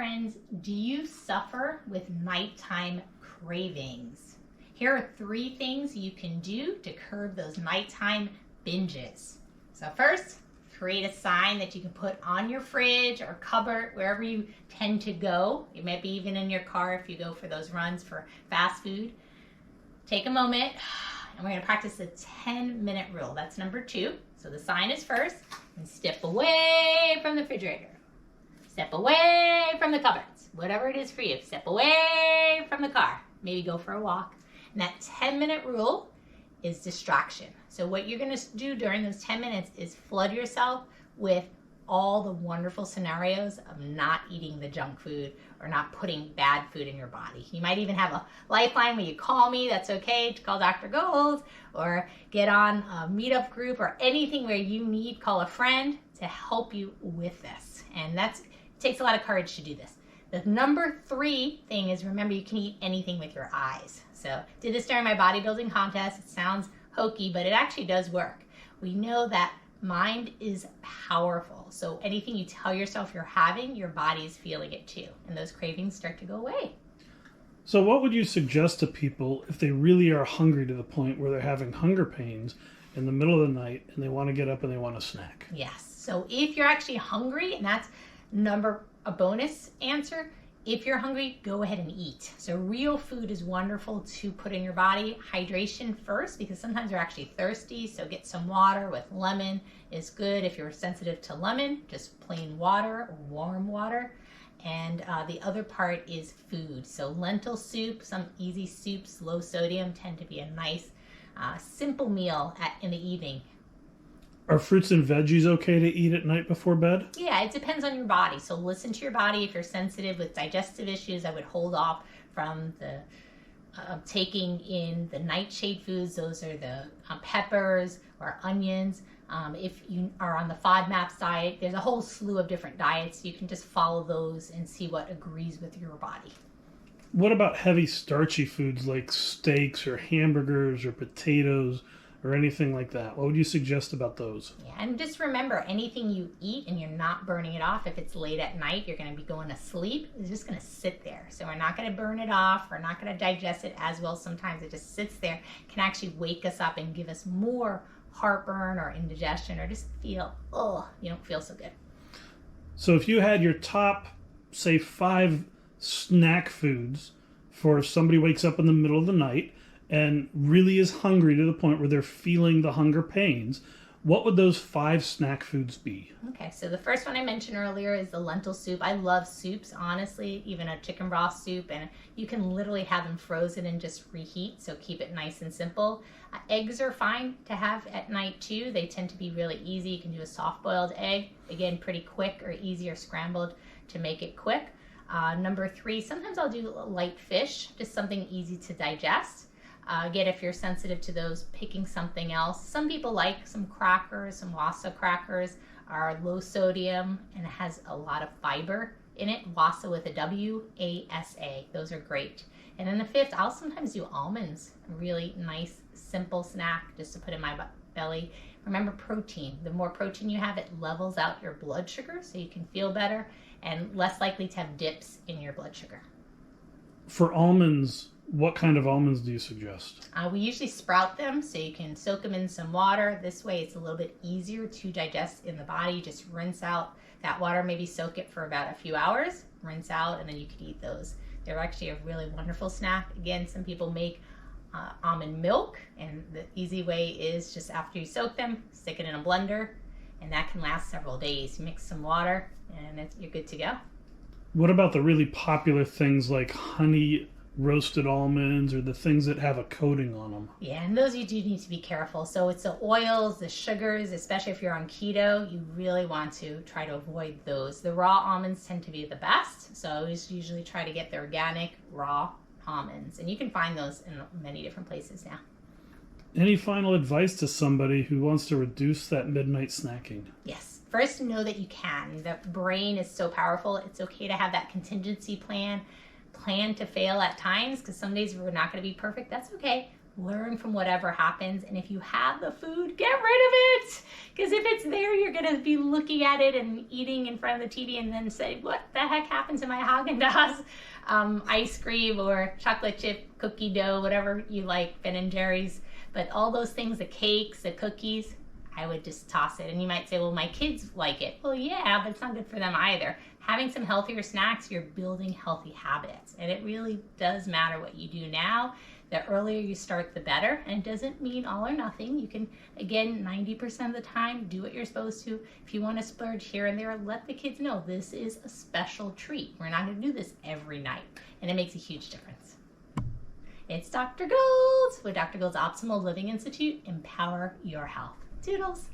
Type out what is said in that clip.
friends, do you suffer with nighttime cravings? Here are 3 things you can do to curb those nighttime binges. So first, create a sign that you can put on your fridge or cupboard, wherever you tend to go. It might be even in your car if you go for those runs for fast food. Take a moment, and we're going to practice the 10-minute rule. That's number 2. So the sign is first, and step away from the refrigerator. Step away from the cupboards. Whatever it is for you. Step away from the car. Maybe go for a walk. And that 10-minute rule is distraction. So what you're going to do during those 10 minutes is flood yourself with all the wonderful scenarios of not eating the junk food or not putting bad food in your body. You might even have a lifeline where you call me, that's okay, to call Dr. Gold, or get on a meetup group or anything where you need, call a friend to help you with this. And it takes a lot of courage to do this. The number 3 thing is, remember, you can eat anything with your eyes. So did this during my bodybuilding contest. It sounds hokey, but it actually does work. We know that mind is powerful. So anything you tell yourself you're having, your body is feeling it too. And those cravings start to go away. So what would you suggest to people if they really are hungry to the point where they're having hunger pains in the middle of the night and they want to get up and they want a snack? Yes. So if you're actually hungry, and that's a bonus answer, if you're hungry, go ahead and eat. So real food is wonderful to put in your body. Hydration first, because sometimes you're actually thirsty. So get some water with lemon is good. If you're sensitive to lemon, just plain water or warm water. And the other part is food. So lentil soup, some easy soups, low sodium, tend to be a nice, simple meal in the evening. Are fruits and veggies okay to eat at night before bed? Yeah, it depends on your body. So listen to your body. If you're sensitive with digestive issues, I would hold off from the taking in the nightshade foods. Those are the peppers or onions. If you are on the FODMAPs diet, there's a whole slew of different diets. You can just follow those and see what agrees with your body. What about heavy starchy foods like steaks or hamburgers or potatoes or anything like that? What would you suggest about those? Yeah, and just remember, anything you eat and you're not burning it off, if it's late at night, you're going to be going to sleep, it's just going to sit there. So we're not going to burn it off. We're not going to digest it as well. Sometimes it just sits there, can actually wake us up and give us more heartburn or indigestion, or just feel, you don't feel so good. So if you had your top, say, 5 snack foods for if somebody wakes up in the middle of the night and really is hungry to the point where they're feeling the hunger pains, what would those 5 snack foods be? Okay, so the first one I mentioned earlier is the lentil soup. I love soups, honestly, even a chicken broth soup, and you can literally have them frozen and just reheat, so keep it nice and simple. Eggs are fine to have at night too. They tend to be really easy. You can do a soft-boiled egg, again, pretty quick, or easy or scrambled to make it quick. Number 3, sometimes I'll do light fish, just something easy to digest. Again, if you're sensitive to those, picking something else. Some people like some crackers, some Wasa crackers are low sodium and it has a lot of fiber in it. Wasa with a W-A-S-A. Those are great. And then the 5th, I'll sometimes do almonds. A really nice, simple snack just to put in my belly. Remember, protein. The more protein you have, it levels out your blood sugar so you can feel better and less likely to have dips in your blood sugar. For almonds, what kind of almonds do you suggest? We usually sprout them, so you can soak them in some water. This way it's a little bit easier to digest in the body. Just rinse out that water, maybe soak it for about a few hours, rinse out, and then you could eat those. They're actually a really wonderful snack. Again, some people make almond milk, and the easy way is just after you soak them, stick it in a blender, and that can last several days. Mix some water, and you're good to go. What about the really popular things like honey roasted almonds or the things that have a coating on them? Yeah, and those you do need to be careful. So it's the oils, the sugars, especially if you're on keto, you really want to try to avoid those. The raw almonds tend to be the best, so I always usually try to get the organic raw almonds, and you can find those in many different places now. Any final advice to somebody who wants to reduce that midnight snacking? Yes. First, know that you can. The brain is so powerful. It's okay to have that contingency plan to fail at times, because some days we're not going to be perfect. That's okay. learn from whatever happens. And if you have the food, get rid of it. Because if it's there, you're going to be looking at it and eating in front of the TV and then say, what the heck happened to my Haagen-Dazs ice cream or chocolate chip cookie dough, whatever you like, Ben and Jerry's. But all those things, the cakes, the cookies, I would just toss it. And you might say, well, my kids like it. Well, yeah, but it's not good for them either. Having some healthier snacks, you're building healthy habits. And it really does matter what you do now. The earlier you start, the better. And it doesn't mean all or nothing. You can, again, 90% of the time, do what you're supposed to. If you want to splurge here and there, let the kids know this is a special treat. We're not going to do this every night. And it makes a huge difference. It's Dr. Gold with Dr. Gold's Optimal Living Institute. Empower your health. Toodles.